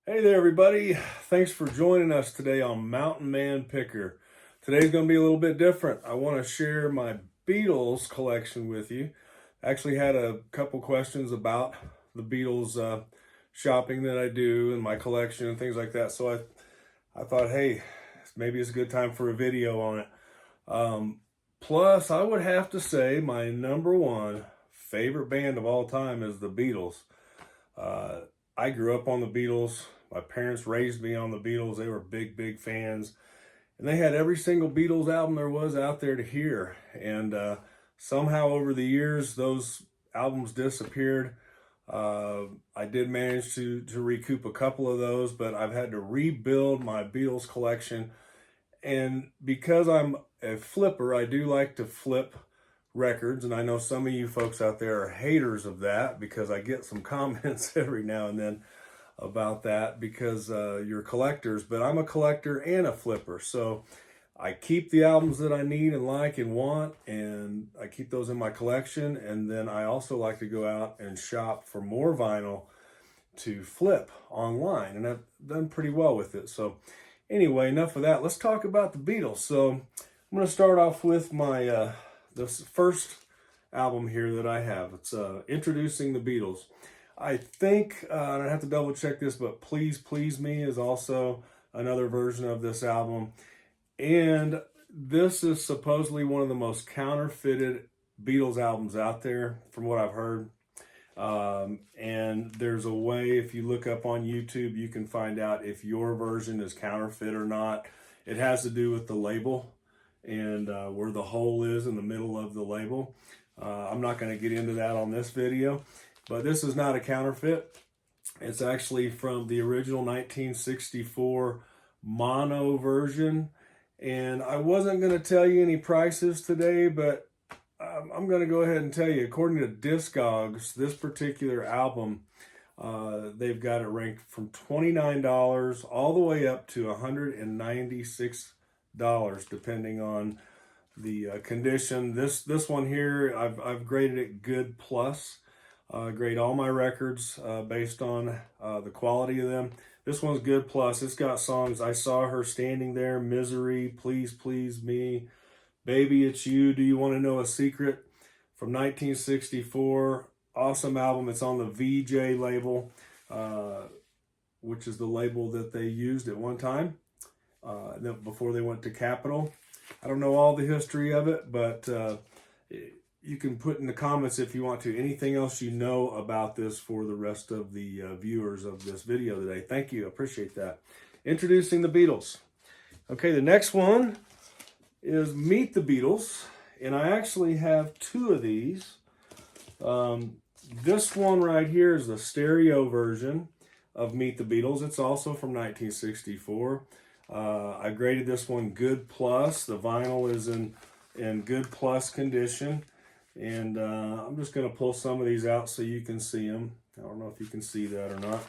Hey there, everybody. Thanks for joining us today on Mountain Man Pickerl. Today's going to be a little bit different. I want to share my Beatles collection with you. I actually had a couple questions about the Beatles shopping that I do and my collection and things like that. So I thought, hey, maybe it's a good time for a video on it. Plus, I would have to say my number one favorite band of all time is the Beatles. I grew up on the Beatles. My parents raised me on the Beatles. They were big fans. And they had every single Beatles album there was out there to hear. And somehow over the years, those albums disappeared. I did manage to recoup a couple of those, but I've had to rebuild my Beatles collection. And because I'm a flipper, I do like to flip records, and I know some of you folks out there are haters of that because I get some comments every now and then about that because you're collectors, but I'm a collector and a flipper, so I keep the albums that I need and like and want, and I keep those in my collection. And then I also like to go out and shop for more vinyl to flip online, and I've done pretty well with it. So anyway, enough of that. Let's talk about the Beatles. So I'm going to start off with my this first album here that I have. It's Introducing the Beatles. I think, and I have to double check this, but Please Please Me is also another version of this album. And this is supposedly one of the most counterfeited Beatles albums out there, from what I've heard. And there's a way, if you look up on YouTube, you can find out if your version is counterfeit or not. It has to do with the label and where the hole is in the middle of the label. I'm not going to get into that on this video, but this is not a counterfeit. It's actually from the original 1964 mono version. And I wasn't going to tell you any prices today, but I'm going to go ahead and tell you, according to Discogs, this particular album, they've got it ranked from $29 all the way up to $196, depending on the condition. This one here, I've graded it good plus. Grade all my records based on the quality of them. This one's good plus. It's got songs I Saw Her Standing There, Misery, Please Please Me, Baby It's You, Do You Want to Know a Secret, from 1964. Awesome album. It's on the VJ label, which is the label that they used at one time before they went to Capitol. I don't know all the history of it, but you can put in the comments if you want to anything else you know about this for the rest of the viewers of this video today. Thank you. I appreciate that. Introducing the Beatles. Okay, the next one is Meet the Beatles, and I actually have two of these. This one right here is the stereo version of Meet the Beatles. It's also from 1964. I graded this one good plus. The vinyl is in good plus condition. And I'm just going to pull some of these out so you can see them. I don't know if you can see that or not.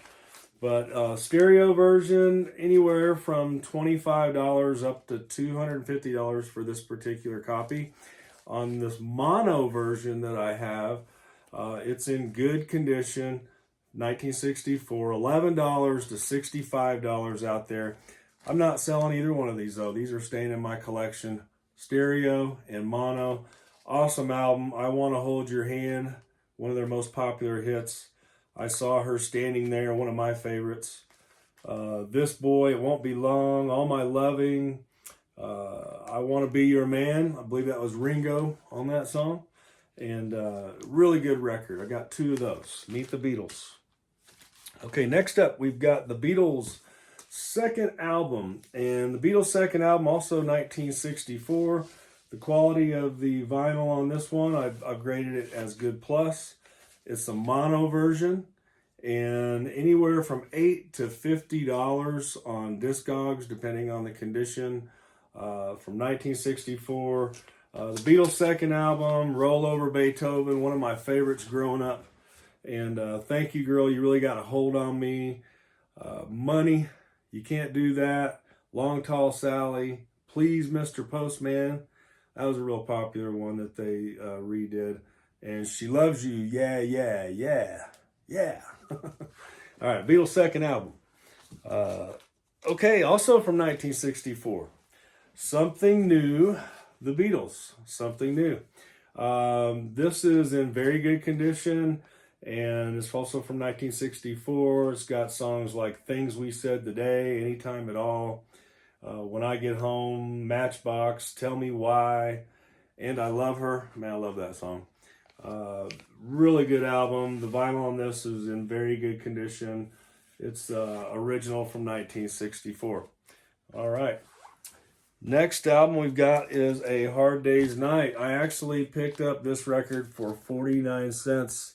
But stereo version, anywhere from $25 up to $250 for this particular copy. On this mono version that I have, it's in good condition, 1964, $11 to $65 out there. I'm not selling either one of these, though. These are staying in my collection, stereo and mono. Awesome album. I Want to Hold Your Hand, one of their most popular hits. I Saw Her Standing There, one of my favorites. This Boy, It Won't Be Long, All My Loving, I Want to Be Your Man. I believe that was Ringo on that song. And really good record. I got two of those. Meet the Beatles. Okay, next up, we've got the Beatles' second album. And the Beatles' second album, also 1964. The quality of the vinyl on this one, I've graded it as good plus. It's a mono version, and anywhere from $8 to $50 on Discogs, depending on the condition. From 1964, the Beatles' second album, Roll Over Beethoven, one of my favorites growing up. And Thank You Girl, You Really Got a Hold on Me. Money, You Can't Do That. Long Tall Sally, Please Mr. Postman. That was a real popular one that they redid. And She Loves You, Yeah. All right, Beatles' second album. Okay, also from 1964, Something New, the Beatles, Something New. This is in very good condition, and it's also from 1964. It's got songs like Things We Said Today, Anytime at All, When I Get Home, Matchbox, Tell Me Why, and I Love Her. Man, I love that song. Really good album. The vinyl on this is in very good condition. It's original from 1964. All right. Next album we've got is A Hard Day's Night. I actually picked up this record for 49 cents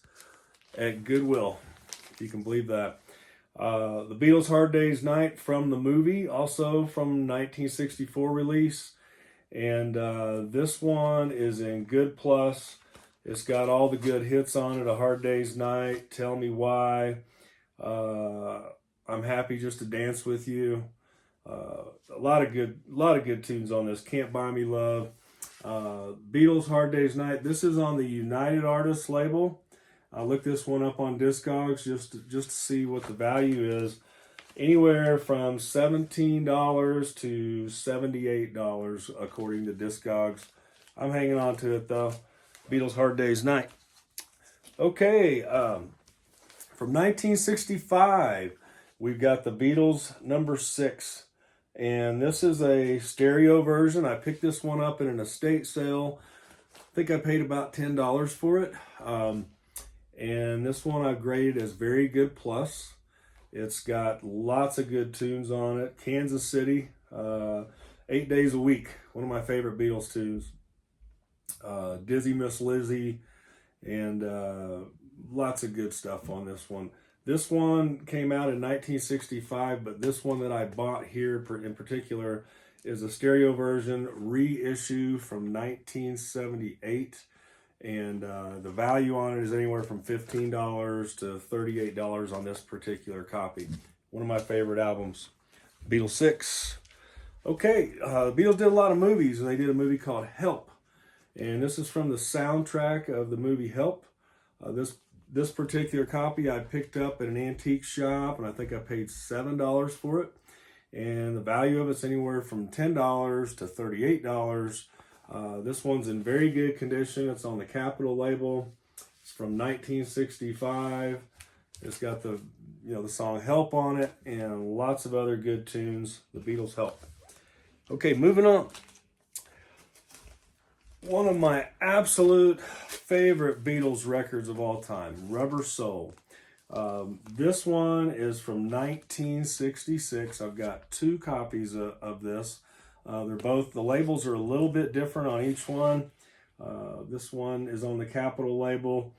at Goodwill, if you can believe that. The Beatles' Hard Day's Night from the movie, also from 1964 release. And this one is in good plus. It's got all the good hits on it. A Hard Day's Night, Tell Me Why, I'm Happy Just to Dance with You. A lot of good tunes on this. Can't Buy Me Love. Beatles Hard Day's Night. This is on the United Artists label. I looked this one up on Discogs just to see what the value is. Anywhere from $17 to $78 according to Discogs. I'm hanging on to it though. Beatles Hard Day's Night. Okay, from 1965, we've got the Beatles number 6. And this is a stereo version. I picked this one up in an estate sale. I think I paid about $10 for it. And this one I've graded as very good plus. It's got lots of good tunes on it. Kansas City, 8 Days a Week, one of my favorite Beatles tunes. Dizzy Miss Lizzie, and lots of good stuff on this one. This one came out in 1965, but this one that I bought here in particular is a stereo version reissue from 1978. And the value on it is anywhere from $15 to $38 on this particular copy. One of my favorite albums, Beatles 6. Okay, the Beatles did a lot of movies, and they did a movie called Help. And this is from the soundtrack of the movie Help. This particular copy I picked up at an antique shop, and I think I paid $7 for it. And the value of it's anywhere from $10 to $38. This one's in very good condition. It's on the Capitol label. It's from 1965. It's got the song Help on it and lots of other good tunes. The Beatles Help. Okay, moving on. One of my absolute favorite Beatles records of all time, Rubber Soul. This one is from 1966. I've got 2 copies of this. They're both, the labels are a little bit different on each one. This one is on the Capitol label,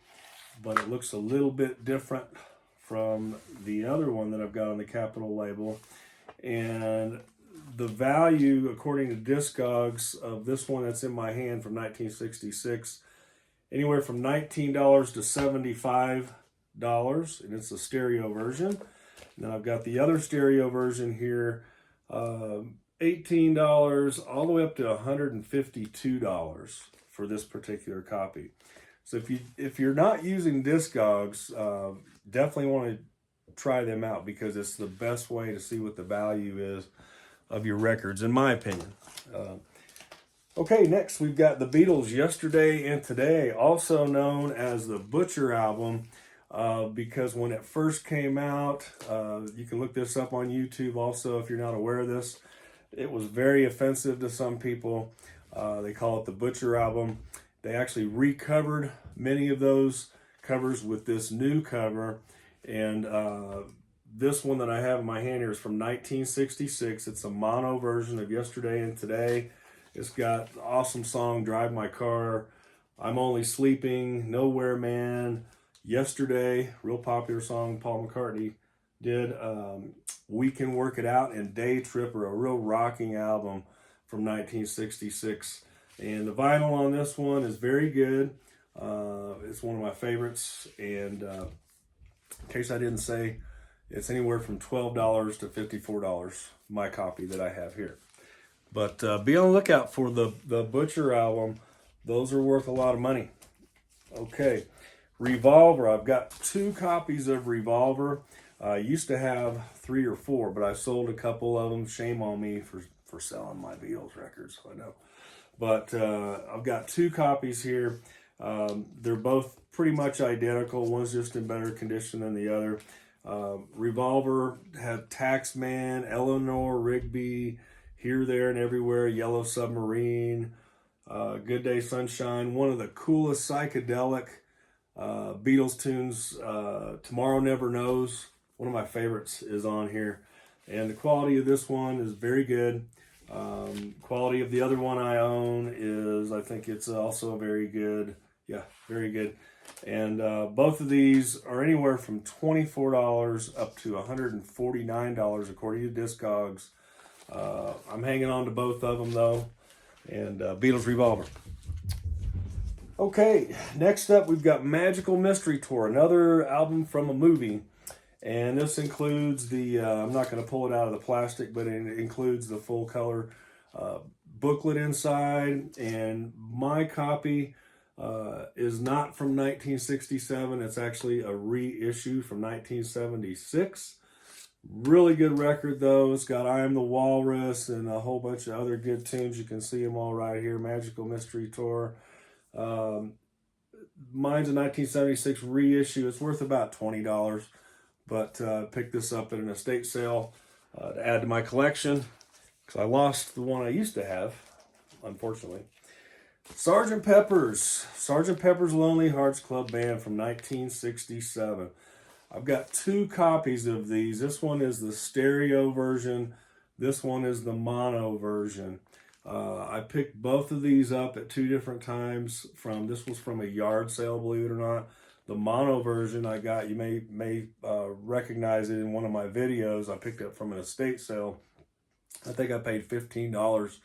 but it looks a little bit different from the other one that I've got on the Capitol label. And the value, according to Discogs, of this one that's in my hand from 1966, anywhere from $19 to $75, and it's a stereo version. And then I've got the other stereo version here, $18 all the way up to $152 for this particular copy. So if you're not using Discogs, definitely want to try them out because it's the best way to see what the value is of your records, in my opinion. Okay, next we've got the Beatles Yesterday and Today, also known as the Butcher album, because when it first came out, you can look this up on YouTube also if you're not aware of this. It was very offensive to some people. They call it the Butcher album. They actually recovered many of those covers with this new cover, and this one that I have in my hand here is from 1966. It's a mono version of Yesterday and Today. It's got the awesome song, Drive My Car, I'm Only Sleeping, Nowhere Man, Yesterday, real popular song Paul McCartney did. We Can Work It Out, and Day Tripper, a real rocking album from 1966. And the vinyl on this one is very good. It's one of my favorites. And in case I didn't say, it's anywhere from $12 to $54, my copy that I have here. But be on the lookout for the Butcher album. Those are worth a lot of money. Okay, Revolver. I've got 2 copies of Revolver. I used to have 3 or 4, but I sold a couple of them. Shame on me for selling my Beatles records, I know. But I've got 2 copies here. They're both pretty much identical. One's just in better condition than the other. Revolver had Taxman, Eleanor Rigby, Here, There, and Everywhere, Yellow Submarine, Good Day Sunshine. One of the coolest psychedelic Beatles tunes, Tomorrow Never Knows. One of my favorites is on here. And the quality of this one is very good. Quality of the other one I own is, I think it's also very good. Yeah, very good. And both of these are anywhere from $24 up to $149 according to Discogs. I'm hanging on to both of them though. And Beatles Revolver. Okay, next up we've got Magical Mystery Tour, another album from a movie. And this includes the, I'm not going to pull it out of the plastic, but it includes the full color booklet inside. And my copy is not from 1967. It's actually a reissue from 1976. Really good record though. It's got I Am the Walrus and a whole bunch of other good tunes. You can see them all right here. Magical Mystery Tour. Mine's a 1976 reissue. It's worth about $20, but picked this up at an estate sale to add to my collection because I lost the one I used to have, unfortunately. Sgt Pepper's Lonely Hearts Club Band from 1967. I've got 2 copies of these. This one is the stereo version. This one is the mono version. I picked both of these up at 2 different times. This was from a yard sale, believe it or not. The mono version I got, you may recognize it in one of my videos. I picked it up from an estate sale. I think I paid $15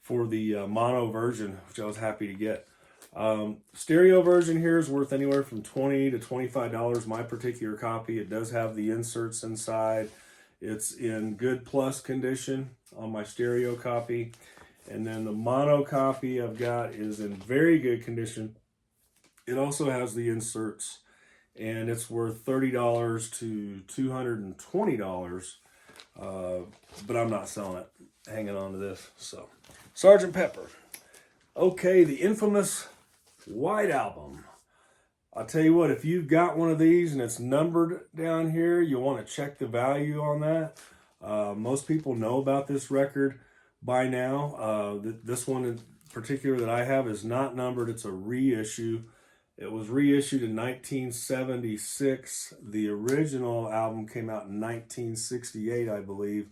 for the mono version, which I was happy to get. Stereo version here is worth anywhere from $20 to $25. My particular copy, it does have the inserts inside. It's in good plus condition on my stereo copy. And then the mono copy I've got is in very good condition. It also has the inserts, and it's worth $30 to $220. But I'm not selling it. Hanging on to this. So, Sgt. Pepper. Okay, the infamous White Album. I'll tell you what, if you've got one of these and it's numbered down here, you'll want to check the value on that. Most people know about this record by now. This one in particular that I have is not numbered. It's a reissue. It was reissued in 1976. The original album came out in 1968, I believe.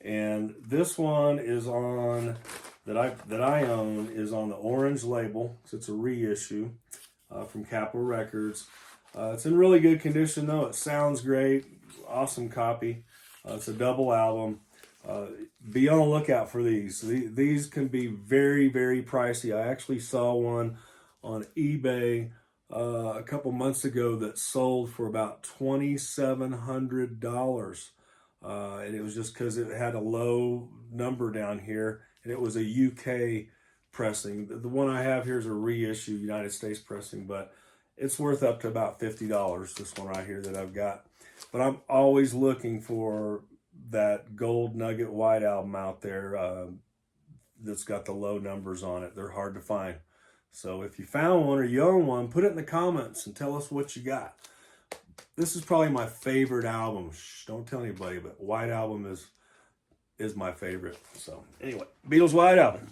And this one is on, that I own, is on the orange label. So it's a reissue from Capitol Records. It's in really good condition though. It sounds great. Awesome copy. It's a double album. Be on the lookout for these. These can be very, very pricey. I actually saw one on eBay a couple months ago that sold for about $2,700. And it was just because it had a low number down here, and it was a UK pressing. The one I have here is a reissue United States pressing, but it's worth up to about $50, this one right here that I've got. But I'm always looking for that Gold Nugget White Album out there that's got the low numbers on it. They're hard to find. So if you found one or you own one, put it in the comments and tell us what you got. This is probably my favorite album. Shh, don't tell anybody, but White Album is my favorite. So anyway, Beatles White Album.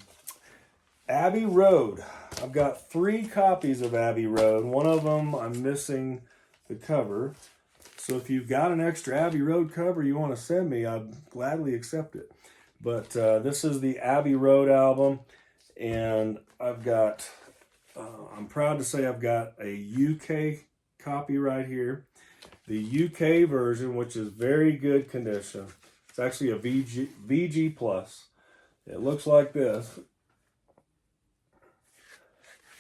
Abbey Road. I've got 3 copies of Abbey Road. One of them I'm missing the cover. So if you've got an extra Abbey Road cover you want to send me, I'd gladly accept it. But this is the Abbey Road album, and I've got, I'm proud to say I've got a UK copy right here. The UK version, which is very good condition. It's actually a VG Plus. It looks like this.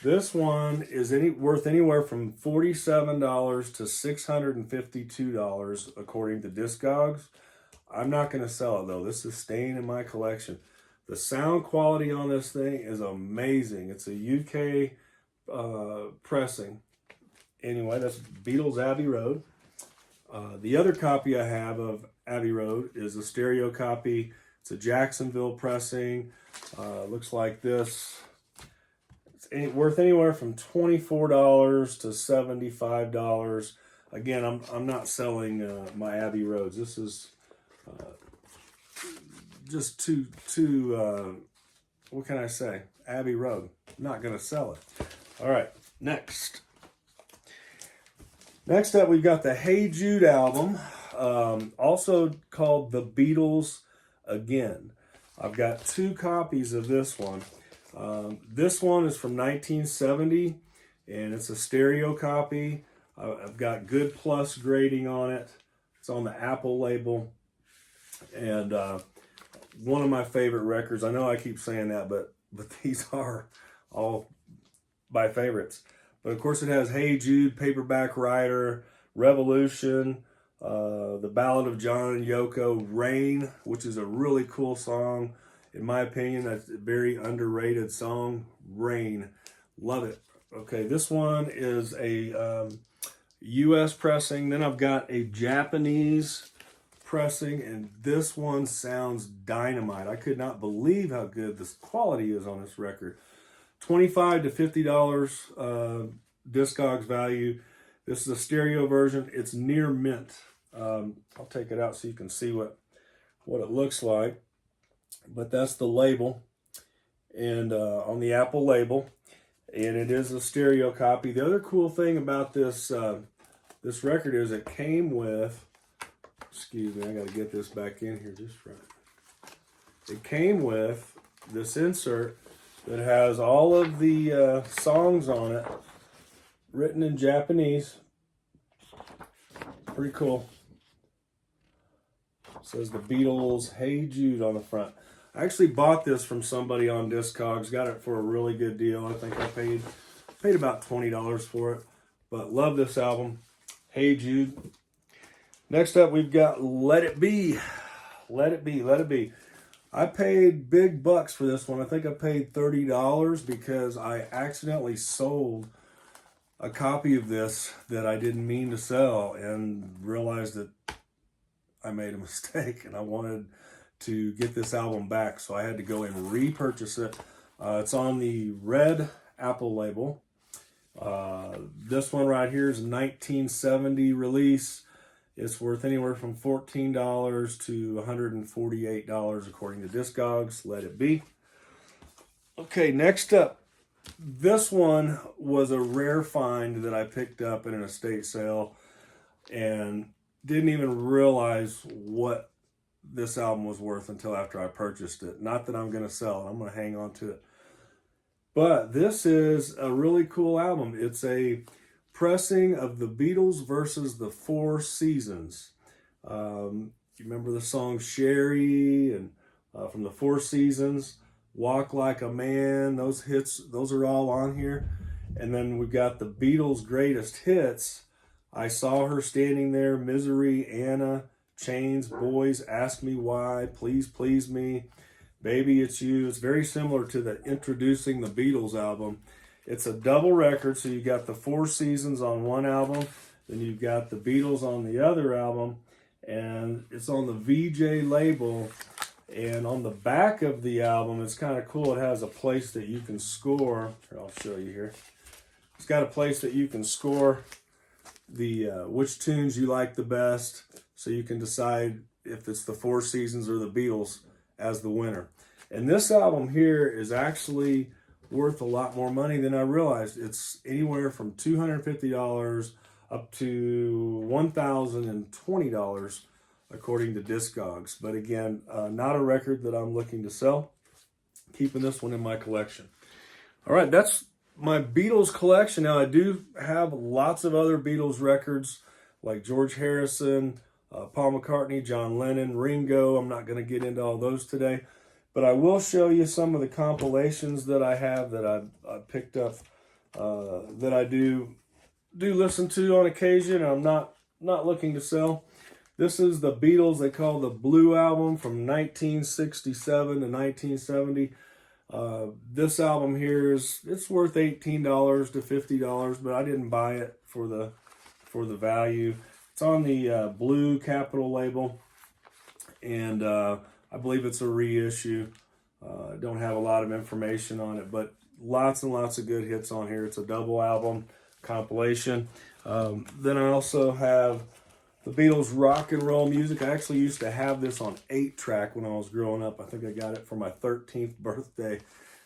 This one is worth anywhere from $47 to $652 according to Discogs. I'm not going to sell it though. This is staying in my collection. The sound quality on this thing is amazing. It's a UK pressing. Anyway, that's Beatles Abbey Road. The other copy I have of Abbey Road is a stereo copy. It's a Jacksonville pressing. Looks like this. It's worth anywhere from $24 to $75. Again, I'm not selling my Abbey Roads. This is just too what can I say? Abbey Road. I'm not going to sell it. All right, next. Next up, we've got the Hey Jude album, also called The Beatles Again. I've got 2 copies of this one. This one is from 1970, and it's a stereo copy. I've got good plus grading on it. It's on the Apple label, and one of my favorite records. I know I keep saying that, but these are all my favorites. But of course, it has Hey Jude, Paperback Writer, Revolution, The Ballad of John and Yoko, Rain, which is a really cool song. In my opinion, that's a very underrated song, Rain. Love it. Okay, this one is a U.S. pressing. Then I've got a Japanese pressing, and this one sounds dynamite. I could not believe how good this quality is on this record. $25 to $50 Discogs value. This is a stereo version. It's near mint. I'll take it out so you can see what it looks like. But that's the label, and on the Apple label, and it is a stereo copy. The other cool thing about this this record is it came with. Excuse me, I got to get this back in here just right. It came with this insert that has all of the songs on it, written in Japanese. Pretty cool. It says the Beatles, Hey Jude on the front. I actually bought this from somebody on Discogs. Got it for a really good deal. I think I paid about $20 for it. But love this album, Hey Jude. Next up, we've got Let It Be. Let It Be, Let It Be. I paid big bucks for this one. I think I paid $30 because I accidentally sold a copy of this that I didn't mean to sell and realized that I made a mistake and I wanted to get this album back. So I had to go and repurchase it. It's on the red Apple label. This one right here is a 1970 release. It's worth anywhere from $14 to $148 according to Discogs. Let It Be. Okay, next up. This one was a rare find that I picked up in an estate sale and didn't even realize what this album was worth until after I purchased it. Not that I'm going to sell it. I'm going to hang on to it. But this is a really cool album. It's a pressing of the Beatles versus the Four Seasons. You remember the song Sherry and from the Four Seasons, Walk Like a Man, those hits, those are all on here. And then we've got the Beatles' greatest hits. I Saw Her Standing There, Misery, Anna, Chains, Boys, Ask Me Why, Please Please Me, Baby It's You. It's very similar to the Introducing the Beatles album. It's a double record, so you got the Four Seasons on one album, then you've got the Beatles on the other album, and it's on the VJ label. And on the back of the album, it's kind of cool. It has a place that you can score. Here, I'll show you here. It's got a place that you can score the which tunes you like the best, so you can decide if it's the Four Seasons or the Beatles as the winner. And this album here is actually worth a lot more money than I realized. It's anywhere from $250 up to $1,020 according to Discogs. But again, not a record that I'm looking to sell. Keeping this one in my collection. All right, that's my Beatles collection. Now, I do have lots of other Beatles records like George Harrison, Paul McCartney, John Lennon, Ringo. I'm not going to get into all those today. But I will show you some of the compilations that I have that I picked up that I do listen to on occasion. I'm not looking to sell. This is the Beatles, they call the Blue Album from 1967 to 1970. This album here it's worth $18 to $50, but I didn't buy it for the value. It's on the blue Capitol label, and I believe it's a reissue. Don't have a lot of information on it, but lots and lots of good hits on here. It's a double album compilation. Then I also have the Beatles rock and roll music. I actually used to have this on 8-track when I was growing up. I think I got it for my 13th birthday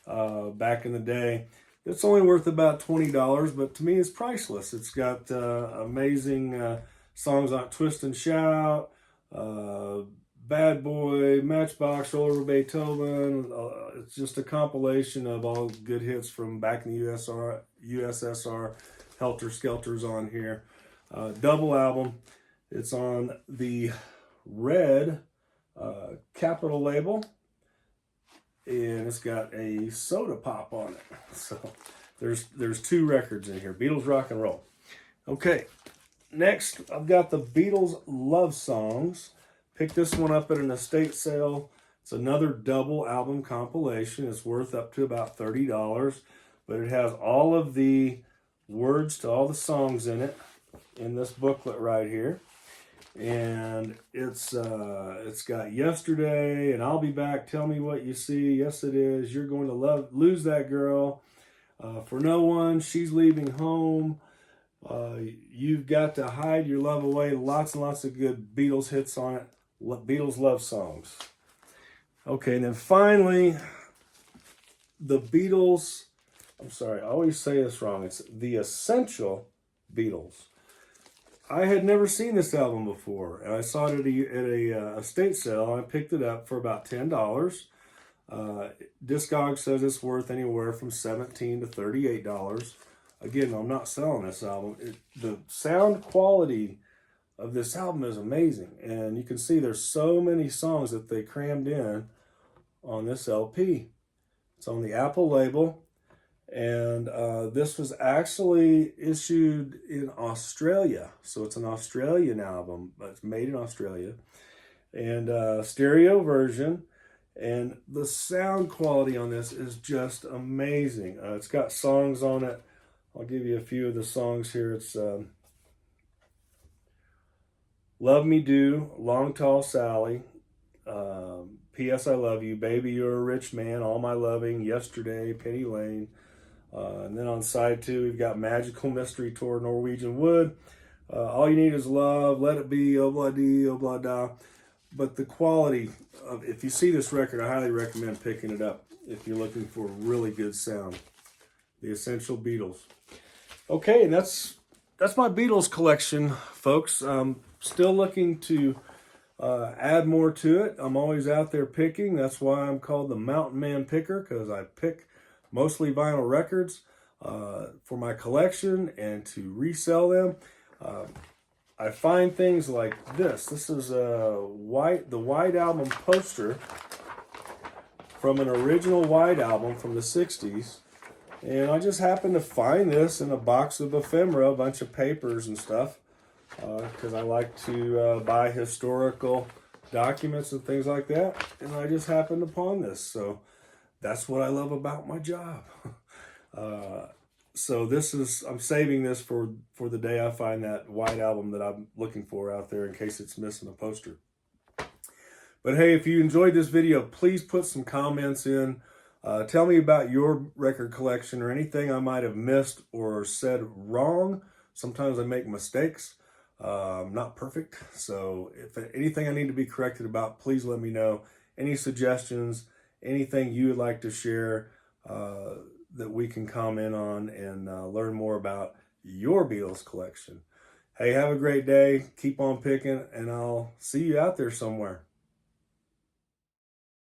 back in the day. It's only worth about $20, but to me it's priceless. It's got amazing songs like Twist and Shout, Bad Boy, Matchbox, Roll Over Beethoven. It's just a compilation of all good hits from back in the USSR. Helter Skelter's on here. Double album. It's on the red Capitol label, and it's got a soda pop on it. So there's 2 records in here. Beatles rock and roll. Okay, next I've got the Beatles love songs. Picked this one up at an estate sale. It's another double album compilation. It's worth up to about $30, but it has all of the words to all the songs in it in this booklet right here. And it's got Yesterday and I'll Be Back, Tell Me What You See, Yes It Is, You're Going to Lose That Girl, For No One, She's Leaving Home, You've Got to Hide Your Love Away. Lots and lots of good Beatles hits on it. Beatles love songs. Okay, and then finally, the Beatles, I'm sorry, I always say this wrong. It's the Essential Beatles. I had never seen this album before, and I saw it at a estate sale. I picked it up for about $10. Discogs says it's worth anywhere from $17 to $38. Again, I'm not selling this album. The sound quality of this album is amazing, and you can see there's so many songs that they crammed in on this LP. It's on the Apple label, and this was actually issued in Australia, so it's an Australian album, but it's made in Australia, and stereo version, and the sound quality on this is just amazing. It's got songs on it. I'll give you a few of the songs here. It's Love Me Do, Long Tall Sally, P.S. I Love You, Baby You're a Rich Man, All My Loving, Yesterday, Penny Lane. And then on side 2, we've got Magical Mystery Tour, Norwegian Wood, All You Need Is Love, Let It Be, Oh Blah Dee, Oh Blah Da. But the quality of, if you see this record, I highly recommend picking it up if you're looking for really good sound. The Essential Beatles. Okay, and that's my Beatles collection, folks. Still looking to add more to it. I'm always out there picking. That's why I'm called the Mountain Man Picker, because I pick mostly vinyl records for my collection and to resell them. I find things like this. This is the White Album poster from an original White Album from the 60s. And I just happened to find this in a box of ephemera, a bunch of papers and stuff, because I like to buy historical documents and things like that. And I just happened upon this. So that's what I love about my job. So I'm saving this for the day I find that White Album that I'm looking for out there in case it's missing a poster. But hey, if you enjoyed this video, please put some comments in. Tell me about your record collection or anything I might have missed or said wrong. Sometimes I make mistakes. I'm not perfect. So if anything I need to be corrected about, please let me know. Any suggestions, anything you would like to share that we can comment on and learn more about your Beatles collection. Hey, have a great day. Keep on picking, and I'll see you out there somewhere.